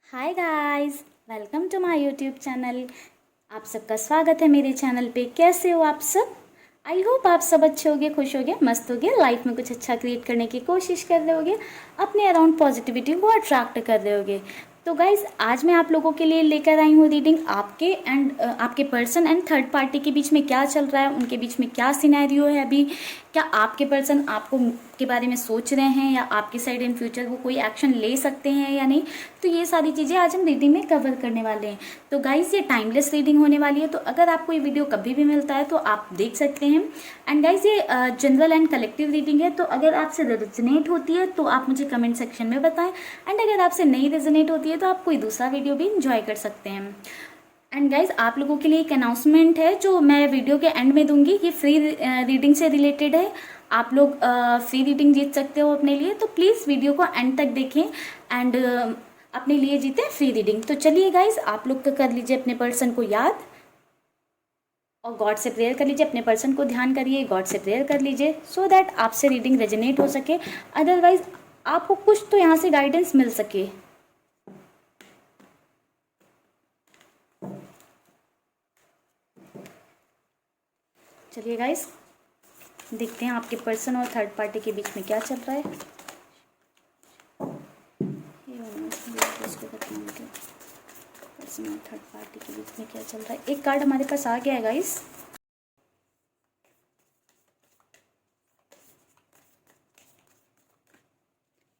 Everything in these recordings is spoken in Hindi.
Hi guys, welcome to my YouTube channel. आप सबका स्वागत है मेरे चैनल पे। कैसे हो आप सब? आई होप आप सब अच्छे होगे, खुश होगे, मस्त होगे, लाइफ में कुछ अच्छा क्रिएट करने की कोशिश कर रहे होगे, अपने अराउंड पॉजिटिविटी को अट्रैक्ट कर रहे होगे। तो गाइज आज मैं आप लोगों के लिए लेकर आई हूँ रीडिंग आपके पर्सन एंड थर्ड पार्टी के बीच में क्या चल रहा है, उनके बीच में क्या सिनेरियो है अभी। क्या आपके पर्सन आपको के बारे में सोच रहे हैं या आपकी साइड इन फ्यूचर वो कोई एक्शन ले सकते हैं या नहीं। तो ये सारी चीज़ें आज हम रीडिंग में कवर करने वाले हैं। तो गाइज ये टाइमलेस रीडिंग होने वाली है, तो अगर आपको ये वीडियो कभी भी मिलता है तो आप देख सकते हैं। एंड गाइज ये जनरल एंड कलेक्टिव रीडिंग है, तो अगर आपसे रेजोनेट होती है तो आप मुझे कमेंट सेक्शन में बताएं। एंड अगर आपसे नहीं रेजोनेट होती है तो आप कोई दूसरा वीडियो भी इंजॉय कर सकते हैं। एंड गाइज आप लोगों के लिए एक अनाउंसमेंट है जो मैं वीडियो के एंड में दूंगी। ये फ्री रीडिंग से रिलेटेड है। आप लोग फ्री रीडिंग जीत सकते हो अपने लिए, तो प्लीज़ वीडियो को एंड तक देखें एंड अपने लिए जीतें फ्री रीडिंग। तो चलिए गाइज आप लोग कर लीजिए अपने पर्सन को याद और गॉड से प्रेयर कर लीजिए। अपने पर्सन को ध्यान करिए, गॉड से प्रेयर कर लीजिए सो दैट आपसे रीडिंग रेजोनेट हो सके। अदरवाइज आपको कुछ तो यहाँ से गाइडेंस मिल सके। चलिए गाइस देखते हैं आपके पर्सन और थर्ड पार्टी के बीच में क्या चल रहा है। पर्सन और थर्ड पार्टी के बीच में क्या चल रहा है। एक कार्ड हमारे पास आ गया है गाइस।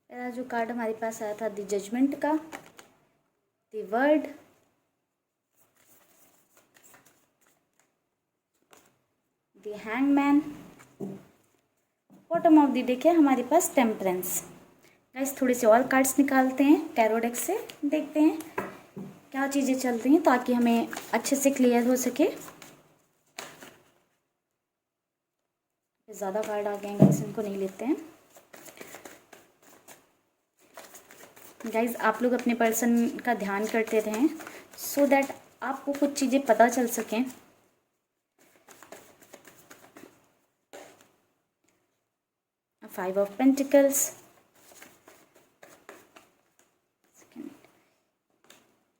पहला जो कार्ड हमारे पास आया था द जजमेंट का, the word, the hangman, bottom of the deck है हमारे पास टेम्परेंस। गाइस थोड़े से और कार्ड्स निकालते हैं टैरो डेक से, देखते हैं क्या चीज़ें चल रही हैं ताकि हमें अच्छे से क्लियर हो सके। ज़्यादा कार्ड आ गए हैं गाइस, इनको नहीं लेते हैं। गाइज आप लोग अपने पर्सन का ध्यान करते रहें सो दैट आपको कुछ चीज़ें पता चल सकें। फाइव ऑफ पेंटिकल्स,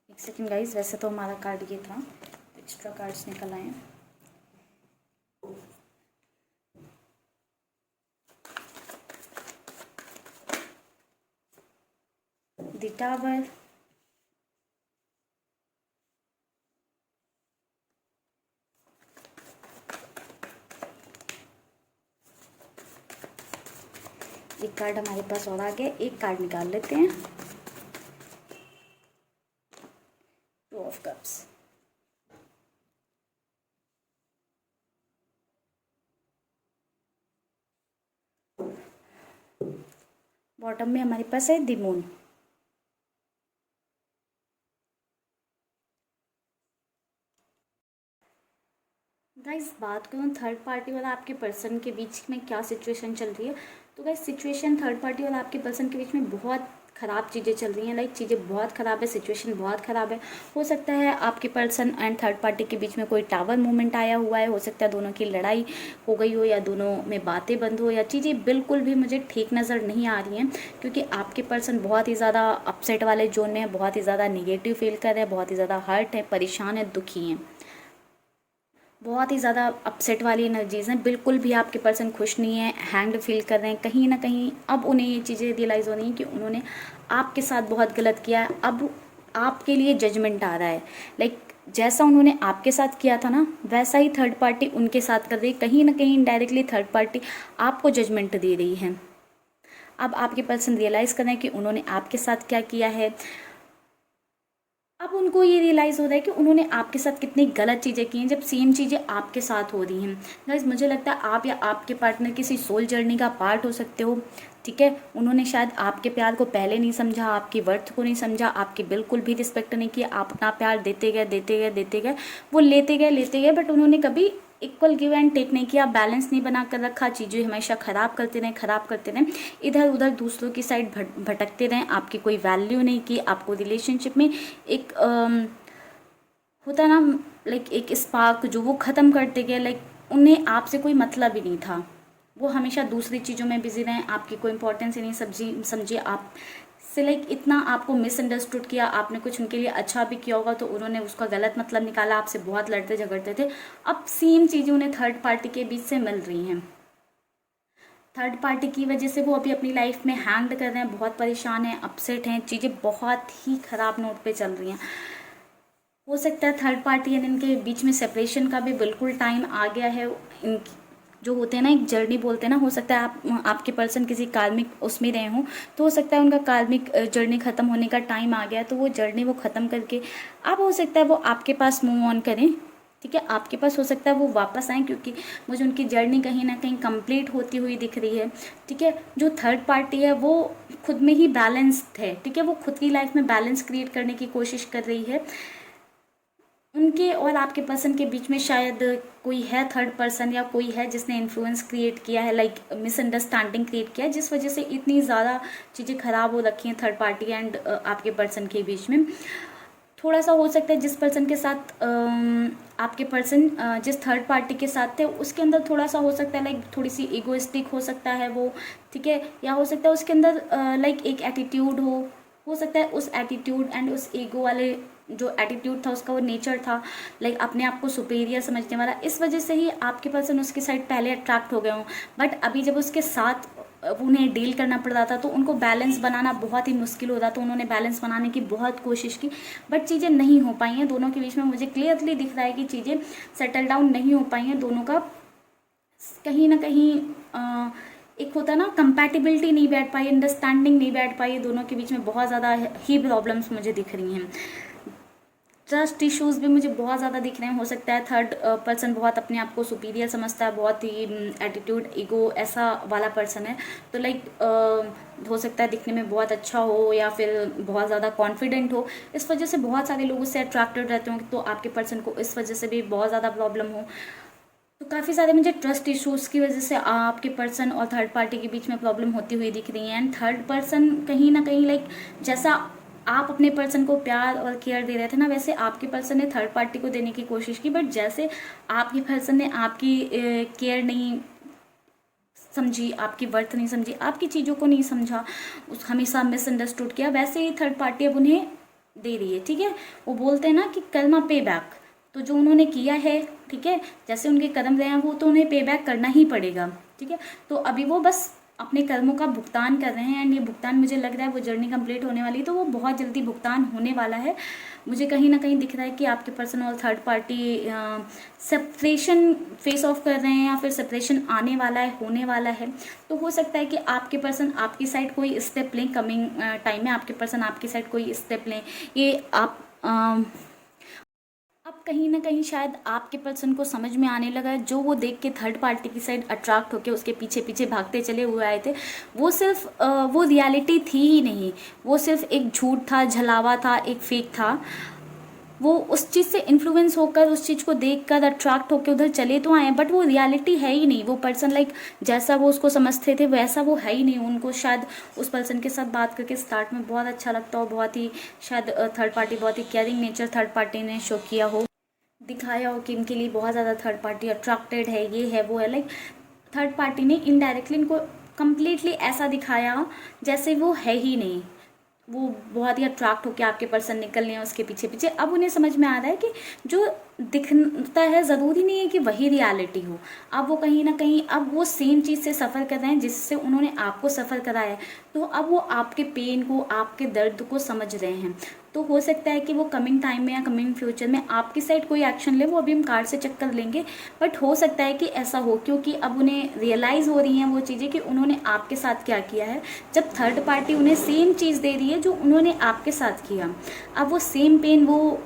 एक सेकेंड गाइज, वैसे तो हमारा कार्ड ये था, एक्स्ट्रा कार्ड्स निकल आए हैं। द टावर, एक कार्ड हमारे पास और आ गया, एक कार्ड निकाल लेते हैं। टू ऑफ कप्स, बॉटम में हमारे पास है द मून। गाइस बात करूँ थर्ड पार्टी वाला आपके पर्सन के बीच में क्या सिचुएशन चल रही है, तो गाइस सिचुएशन थर्ड पार्टी वाला आपके पर्सन के बीच में बहुत ख़राब चीज़ें चल रही हैं। लाइक चीज़ें बहुत ख़राब है, सिचुएशन बहुत ख़राब है। हो सकता है आपके पर्सन एंड थर्ड पार्टी के बीच में कोई टावर मूवमेंट आया हुआ है, हो सकता है दोनों की लड़ाई हो गई हो या दोनों में बातें बंद हो, या चीज़ें बिल्कुल भी मुझे ठीक नज़र नहीं आ रही हैं। क्योंकि आपके पर्सन बहुत ही ज़्यादा अपसेट वाले जोन में है, बहुत ही ज़्यादा निगेटिव फील कर रहे हैं, बहुत ही ज़्यादा हर्ट है, परेशान है, दुखी हैं, बहुत ही ज़्यादा अपसेट वाली एनर्जीज़ हैं। बिल्कुल भी आपके पर्सन खुश नहीं है, हैंग्ड फील कर रहे हैं कहीं ना कहीं। अब उन्हें ये चीज़ें रियलाइज़ हो रही हैं कि उन्होंने आपके साथ बहुत गलत किया है। अब आपके लिए जजमेंट आ रहा है। लाइक जैसा उन्होंने आपके साथ किया था ना, वैसा ही थर्ड पार्टी उनके साथ कर रही है। कहीं ना कहीं इनडायरेक्टली थर्ड पार्टी आपको जजमेंट दे रही है। अब आपके पर्सन रियलाइज़ कर रहे हैं कि उन्होंने आपके साथ क्या किया है। अब उनको ये रियलाइज़ हो रहा है कि उन्होंने आपके साथ कितनी गलत चीज़ें की हैं, जब सेम चीज़ें आपके साथ हो रही हैं। गाइस मुझे लगता है आप या आपके पार्टनर किसी सोल जर्नी का पार्ट हो सकते हो। ठीक है, उन्होंने शायद आपके प्यार को पहले नहीं समझा, आपकी वर्थ को नहीं समझा, आपकी बिल्कुल भी रिस्पेक्ट नहीं की। आप अपना प्यार देते गए देते गए देते गए, वो लेते गए, बट उन्होंने कभी इक्वल गिव एंड टेक नहीं किया, बैलेंस नहीं बना कर रखा। चीज़ें हमेशा ख़राब करते रहें, इधर उधर दूसरों की साइड भटकते रहें। आपकी कोई वैल्यू नहीं की। आपको रिलेशनशिप में एक होता है ना, लाइक एक स्पार्क जो वो ख़त्म करते गए। लाइक उन्हें आपसे कोई मतलब ही नहीं था, वो हमेशा दूसरी चीज़ों में बिजी रहें, आपकी कोई इंपॉर्टेंस ही नहीं समझी। आप से लाइक इतना आपको मिसअंडरस्टूड किया, आपने कुछ उनके लिए अच्छा भी किया होगा तो उन्होंने उसका गलत मतलब निकाला, आपसे बहुत लड़ते झगड़ते थे। अब सेम चीज़ें उन्हें थर्ड पार्टी के बीच से मिल रही हैं। थर्ड पार्टी की वजह से वो अभी अपनी लाइफ में हैंग्ड कर रहे हैं, बहुत परेशान हैं, अपसेट हैं, चीज़ें बहुत ही ख़राब नोट पे चल रही हैं। हो सकता है थर्ड पार्टी एंड इनके बीच में सेपरेशन का भी बिल्कुल टाइम आ गया है। इन जो होते हैं ना, एक जर्नी बोलते हैं ना, हो सकता है आपके पर्सन किसी कार्मिक उसमें रहे हों, तो हो सकता है उनका कार्मिक जर्नी ख़त्म होने का टाइम आ गया, तो वो जर्नी वो ख़त्म करके अब हो सकता है वो आपके पास मूव ऑन करें। ठीक है, आपके पास हो सकता है वो वापस आएँ, क्योंकि मुझे उनकी जर्नी कहीं ना कहीं कंप्लीट होती हुई दिख रही है। ठीक है, जो थर्ड पार्टी है वो खुद में ही बैलेंस्ड है। ठीक है, वो खुद की लाइफ में बैलेंस क्रिएट करने की कोशिश कर रही है। उनके और आपके पर्सन के बीच में शायद कोई है थर्ड पर्सन, या कोई है जिसने इन्फ्लुएंस क्रिएट किया है, लाइक मिसअंडरस्टैंडिंग क्रिएट किया है, जिस वजह से इतनी ज़्यादा चीज़ें ख़राब हो रखी हैं थर्ड पार्टी एंड आपके पर्सन के बीच में। थोड़ा सा हो सकता है जिस पर्सन के साथ आपके पर्सन जिस थर्ड पार्टी के साथ थे उसके अंदर थोड़ा सा हो सकता है लाइक थोड़ी सी ईगोइस्टिक हो सकता है वो। ठीक है, या हो सकता है उसके अंदर लाइक एक एटीट्यूड हो सकता है उस एटीट्यूड एंड उस ईगो वाले जो एटीट्यूड था उसका वो नेचर था, लाइक अपने आप को सुपीरियर समझने वाला, इस वजह से ही आपके पर्सन उसकी साइड पहले अट्रैक्ट हो गए हों। बट अभी जब उसके साथ उन्हें डील करना पड़ रहा था तो उनको बैलेंस बनाना बहुत ही मुश्किल हो रहा, तो उन्होंने बैलेंस बनाने की बहुत कोशिश की, बट चीज़ें नहीं हो पाई हैं दोनों के बीच में। मुझे क्लियरली दिख रहा है कि चीज़ें सेटल डाउन नहीं हो पाई हैं दोनों का। कहीं ना कहीं एक होता है ना, कंपैटिबिलिटी नहीं बैठ पाई, अंडरस्टैंडिंग नहीं बैठ पाई, दोनों के बीच में बहुत ज़्यादा ही प्रॉब्लम्स मुझे दिख रही हैं। ट्रस्ट इश्यूज भी मुझे बहुत ज़्यादा दिख रहे हैं। हो सकता है थर्ड पर्सन बहुत अपने आप को सुपीरियर समझता है, बहुत ही एटीट्यूड ईगो ऐसा वाला पर्सन है, तो लाइक हो सकता है दिखने में बहुत अच्छा हो या फिर बहुत ज़्यादा कॉन्फिडेंट हो, इस वजह से बहुत सारे लोग उससे अट्रैक्टेड रहते हो, तो आपके पर्सन को इस वजह से भी बहुत ज़्यादा प्रॉब्लम हो। तो काफ़ी सारे मुझे ट्रस्ट इश्यूज़ की वजह से आपके पर्सन और थर्ड पार्टी के बीच में प्रॉब्लम होती हुई दिख रही है। एंड थर्ड पर्सन कहीं ना कहीं लाइक जैसा आप अपने पर्सन को प्यार और केयर दे रहे थे ना, वैसे आपके पर्सन ने थर्ड पार्टी को देने की कोशिश की, बट जैसे आपके पर्सन ने आपकी केयर नहीं समझी, आपकी वर्थ नहीं समझी, आपकी चीज़ों को नहीं समझा, उस हमेशा मिसअंडरस्टूड किया, वैसे ही थर्ड पार्टी अब उन्हें दे रही है। ठीक है, वो बोलते हैं ना कि कर्मा पे बैक, तो जो उन्होंने किया है, ठीक है, जैसे उनके कर्म रहे हैं वो तो उन्हें पे बैक करना ही पड़ेगा। ठीक है, तो अभी वो बस अपने कर्मों का भुगतान कर रहे हैं, एंड ये भुगतान मुझे लग रहा है वो जर्नी कंप्लीट होने वाली है, तो वो बहुत जल्दी भुगतान होने वाला है। मुझे कहीं ना कहीं दिख रहा है कि आपके पर्सन और third party separation face of कर रहे हैं, या फिर सेपरेशन आने वाला है, होने वाला है। तो हो सकता है कि आपके पर्सन आपकी साइड कोई स्टेप लें, कमिंग टाइम में आपके पर्सन आपकी साइड कोई स्टेप लें। ये आप अब कहीं ना कहीं शायद आपके पर्सन को समझ में आने लगा है, जो वो देख के थर्ड पार्टी की साइड अट्रैक्ट होकर उसके पीछे पीछे भागते चले हुए आए थे, वो सिर्फ वो रियलिटी थी ही नहीं, वो सिर्फ एक झूठ था, झलावा था, एक फेक था। वो उस चीज़ से इन्फ्लुएंस होकर, उस चीज़ को देखकर अट्रैक्ट होकर उधर चले तो आए, बट वो रियलिटी है ही नहीं। वो पर्सन लाइक जैसा वो उसको समझते थे वैसा वो है ही नहीं। उनको शायद उस पर्सन के साथ बात करके स्टार्ट में बहुत अच्छा लगता हो, बहुत ही शायद थर्ड पार्टी, बहुत ही केयरिंग नेचर थर्ड पार्टी ने शो किया हो, दिखाया हो कि इनके लिए बहुत ज़्यादा थर्ड पार्टी अट्रैक्टेड है, ये है वो है, लाइक थर्ड पार्टी ने इनडायरेक्टली इनको कम्प्लीटली ऐसा दिखाया जैसे वो है ही नहीं। वो बहुत ही अट्रैक्ट होकर आपके पर्सन निकल रहे हैं उसके पीछे पीछे। अब उन्हें समझ में आ रहा है कि जो दिखता है ज़रूरी नहीं है कि वही रियलिटी हो। अब वो कहीं ना कहीं अब वो सेम चीज़ से सफ़र कर रहे हैं जिससे उन्होंने आपको सफ़र कराया है, तो अब वो आपके पेन को, आपके दर्द को समझ रहे हैं। तो हो सकता है कि वो कमिंग टाइम में या कमिंग फ्यूचर में आपकी साइड कोई एक्शन ले, वो अभी हम कार्ड से चेक कर लेंगे, बट हो सकता है कि ऐसा हो, क्योंकि अब उन्हें रियलाइज़ हो रही हैं वो चीज़ें कि उन्होंने आपके साथ क्या किया है। जब थर्ड पार्टी उन्हें सेम चीज़ दे रही है जो उन्होंने आपके साथ किया, अब वो सेम पेन वो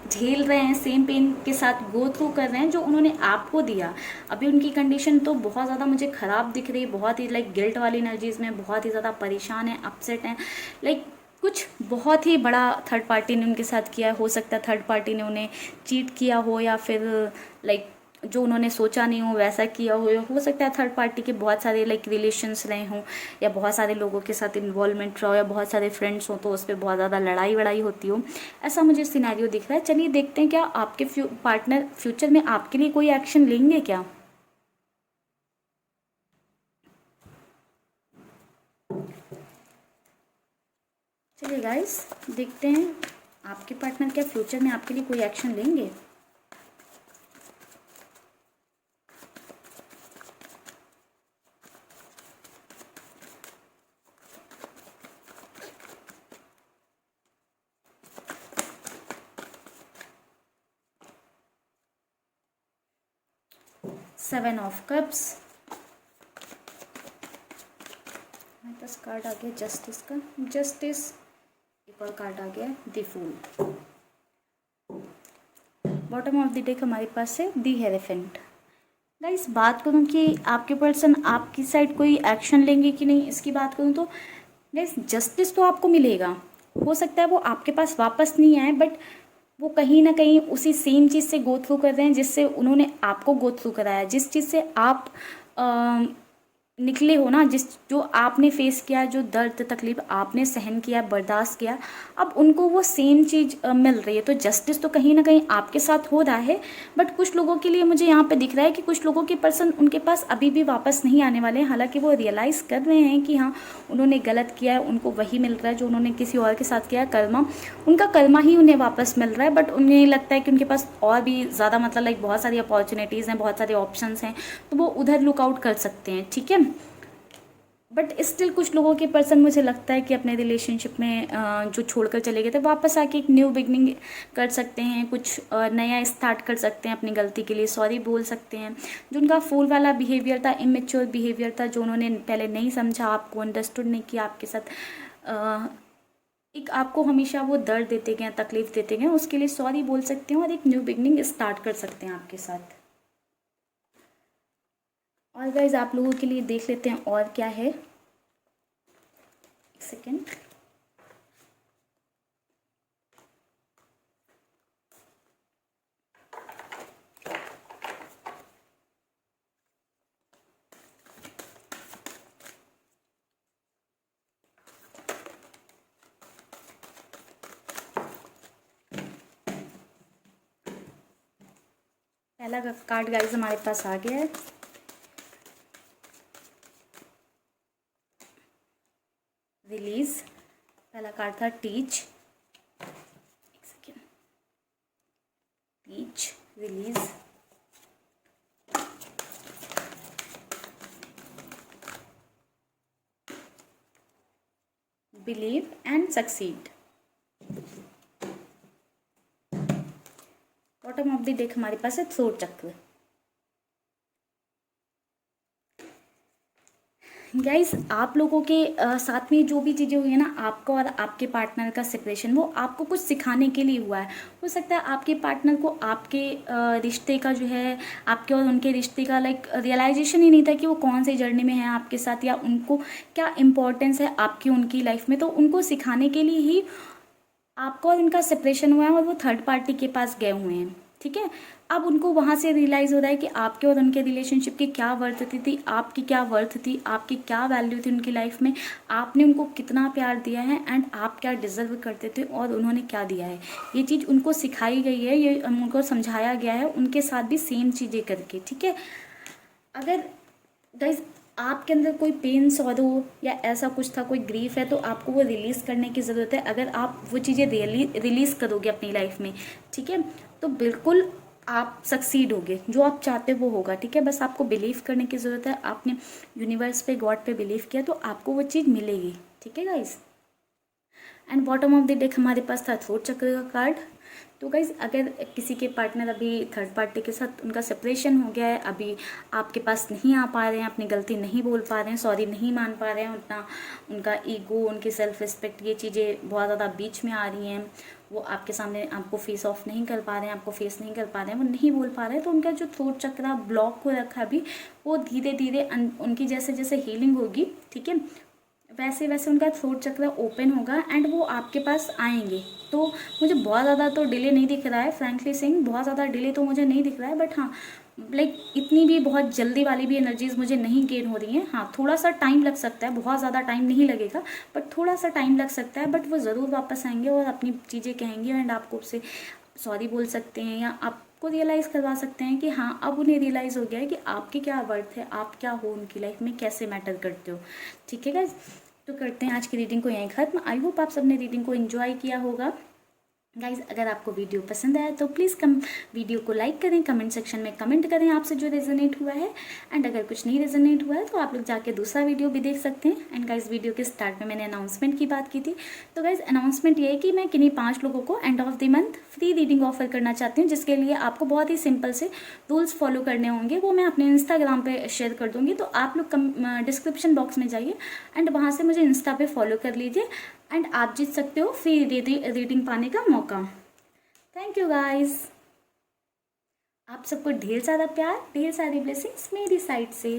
झेल रहे हैं, सेम पेन के साथ गो थ्रू कर रहे हैं जो उन्होंने आपको दिया। अभी उनकी कंडीशन तो बहुत ज़्यादा मुझे ख़राब दिख रही है, बहुत ही लाइक गिल्ट वाली एनर्जीज में, बहुत ही ज़्यादा परेशान है, अपसेट हैं, लाइक कुछ बहुत ही बड़ा थर्ड पार्टी ने उनके साथ किया है। हो सकता है थर्ड पार्टी ने उन्हें चीट किया हो, या फिर लाइक जो उन्होंने सोचा नहीं हो वैसा किया हो सकता है थर्ड पार्टी के बहुत सारे लाइक रिलेशंस रहे हों, या बहुत सारे लोगों के साथ इन्वॉल्वमेंट रहा हो, या बहुत सारे फ्रेंड्स हों तो उस पर बहुत ज़्यादा लड़ाई वड़ाई होती हो, ऐसा मुझे सिनेरियो दिख रहा है। चलिए देखते हैं क्या आपके पार्टनर फ्यूचर में आपके लिए कोई एक्शन लेंगे क्या। चलिए गाइस, देखते हैं आपके पार्टनर क्या फ्यूचर में आपके लिए कोई एक्शन लेंगे। सेवन ऑफ कप्स, हमारे पास कार्ड आ गया जस्टिस का, जस्टिस, एक और कार्ड आ गया the fool. Bottom of the deck हमारे पास है द हेरेफेंट। गाइस, बात करूँ कि आपके पर्सन आपकी साइड कोई एक्शन लेंगे कि नहीं, इसकी बात करूँ तो गाइस जस्टिस तो आपको मिलेगा। हो सकता है वो आपके पास वापस नहीं आए, बट वो कहीं ना कहीं उसी सेम चीज़ से गो थ्रू कर रहे हैं जिससे उन्होंने आपको गो थ्रू कराया, जिस चीज़ से आप निकले हो ना, जिस जो आपने फेस किया, जो दर्द तकलीफ आपने सहन किया, बर्दाश्त किया, अब उनको वो सेम चीज़ मिल रही है। तो जस्टिस तो कहीं ना कहीं आपके साथ हो रहा है, बट कुछ लोगों के लिए मुझे यहाँ पे दिख रहा है कि कुछ लोगों के पर्सन उनके पास अभी भी वापस नहीं आने वाले हैं। हालांकि वो रियलाइज़ कर रहे हैं कि हाँ उन्होंने गलत किया है, उनको वही मिल रहा है जो उन्होंने किसी और के साथ किया है, कर्मा, उनका कर्मा ही उन्हें वापस मिल रहा है। बट उन्हें लगता है कि उनके पास और भी ज़्यादा मतलब लाइक बहुत सारी अपॉर्चुनिटीज़ हैं, बहुत सारे ऑप्शंस हैं, तो वो उधर लुकआउट कर सकते हैं, ठीक है। बट स्टिल कुछ लोगों के पर्सन मुझे लगता है कि अपने रिलेशनशिप में जो छोड़कर चले गए थे वापस आके एक न्यू बिगनिंग कर सकते हैं, कुछ नया स्टार्ट कर सकते हैं, अपनी गलती के लिए सॉरी बोल सकते हैं। जो उनका फूल वाला बिहेवियर था, इमेच्योर बिहेवियर था, जो उन्होंने पहले नहीं समझा, आपको अंडरस्टूड नहीं किया, आपके साथ एक आपको हमेशा वो दर्द देते गए, तकलीफ देते गए, उसके लिए सॉरी बोल सकते हैं और एक न्यू बिगनिंग स्टार्ट कर सकते हैं आपके साथ। और गाइज आप लोगों के लिए देख लेते हैं और क्या है, एक सेकेंड। पहला कार्ड गाइज हमारे पास आ गया है, रिलीज। पहला कार्ड था टीच, एक second, teach, release, believe and succeed. Bottom of the deck हमारे पास है थ्रोट चक्र। गाइस, आप लोगों के साथ में जो भी चीज़ें हुई है ना, आपका और आपके पार्टनर का सेपरेशन, वो आपको कुछ सिखाने के लिए हुआ है। हो सकता है आपके पार्टनर को आपके रिश्ते का जो है, आपके और उनके रिश्ते का लाइक रियलाइजेशन ही नहीं था कि वो कौन सी जर्नी में है आपके साथ, या उनको क्या इम्पोर्टेंस है आपकी उनकी लाइफ में। तो उनको सिखाने के लिए ही आपका और उनका सेपरेशन हुआ है और वो थर्ड पार्टी के पास गए हुए हैं, ठीक है। अब उनको वहाँ से रियलाइज़ हो रहा है कि आपके और उनके रिलेशनशिप की क्या वर्थ थी, आपकी क्या वर्थ थी, आपकी क्या वैल्यू थी उनकी लाइफ में, आपने उनको कितना प्यार दिया है एंड आप क्या डिज़र्व करते थे और उन्होंने क्या दिया है। ये चीज़ उनको सिखाई गई है, ये उनको समझाया गया है, उनके साथ भी सेम चीज़ें करके, ठीक है। अगर गाइज आपके अंदर कोई पेन, सॉरो या ऐसा कुछ था, कोई ग्रीफ है, तो आपको वो रिलीज़ करने की ज़रूरत है। अगर आप वो चीज़ें रिलीज़ करोगे अपनी लाइफ में, ठीक है, तो बिल्कुल आप सक्सीड होगे, जो आप चाहते हो वो होगा, ठीक है। बस आपको बिलीव करने की ज़रूरत है, आपने यूनिवर्स पे, गॉड पे बिलीव किया तो आपको वो चीज़ मिलेगी, ठीक है guys. And bottom of the deck हमारे पास था थ्रोट चक्र का कार्ड। तो गाइज, अगर किसी के पार्टनर अभी थर्ड पार्टी के साथ उनका सेपरेशन हो गया है, अभी आपके पास नहीं आ पा रहे हैं, अपनी गलती नहीं बोल पा रहे हैं, सॉरी नहीं मान पा रहे हैं, उतना उनका ईगो, उनकी सेल्फ रिस्पेक्ट, ये चीज़ें बहुत ज़्यादा बीच में आ रही हैं, वो आपके सामने आपको फेस ऑफ नहीं कर पा रहे हैं, आपको फेस नहीं कर पा रहे हैं, वो नहीं बोल पा रहे हैं, तो उनका जो थ्रोट चक्र ब्लॉक हो रखा है अभी, वो धीरे धीरे उनकी जैसे जैसे हीलिंग होगी, ठीक है, वैसे वैसे उनका थ्रोट चक्र ओपन होगा एंड वो आपके पास आएंगे। तो मुझे बहुत ज़्यादा तो डिले नहीं दिख रहा है, फ्रैंकली सेइंग बहुत ज़्यादा डिले तो मुझे नहीं दिख रहा है, बट हाँ लाइक इतनी भी बहुत जल्दी वाली भी एनर्जीज मुझे नहीं गेन हो रही हैं। हाँ, थोड़ा सा टाइम लग सकता है, बहुत ज़्यादा टाइम नहीं लगेगा, बट थोड़ा सा टाइम लग सकता है, बट वो ज़रूर वापस आएंगे और अपनी चीज़ें कहेंगे एंड आपको उससे सॉरी बोल सकते हैं, या आपको रियलाइज़ करवा सकते हैं कि हाँ अब उन्हें रियलाइज़ हो गया है कि आपकी क्या वर्थ है, आप क्या हो उनकी लाइफ में, कैसे मैटर करते हो, ठीक है गाइज। तो करते हैं आज की रीडिंग को यहीं ख़त्म। आई होप आप सबने रीडिंग को एंजॉय किया होगा। गाइज अगर आपको वीडियो पसंद आया तो प्लीज़ वीडियो को लाइक करें, कमेंट सेक्शन में कमेंट करें आपसे जो रेजोनेट हुआ है। एंड अगर कुछ नहीं रेजोनेट हुआ है तो आप लोग जाके दूसरा वीडियो भी देख सकते हैं। एंड गाइज वीडियो के स्टार्ट में मैंने अनाउंसमेंट की बात की थी, तो गाइज अनाउंसमेंट ये है कि मैं किन्हीं 5 लोगों को end of the month free reading offer करना चाहती हूँ, जिसके लिए आपको बहुत ही सिंपल से रूल्स फॉलो करने होंगे। वो मैं अपने इंस्टाग्राम पर शेयर कर दूँगी, तो आप लोग डिस्क्रिप्शन बॉक्स में जाइए एंड वहाँ से मुझे इंस्टा पे फॉलो कर लीजिए एंड आप जीत सकते हो फ्री रीडिंग पाने का मौका। थैंक यू गाइस, आप सबको ढेर सारा प्यार, ढेर सारी ब्लेसिंग्स मेरी साइड से।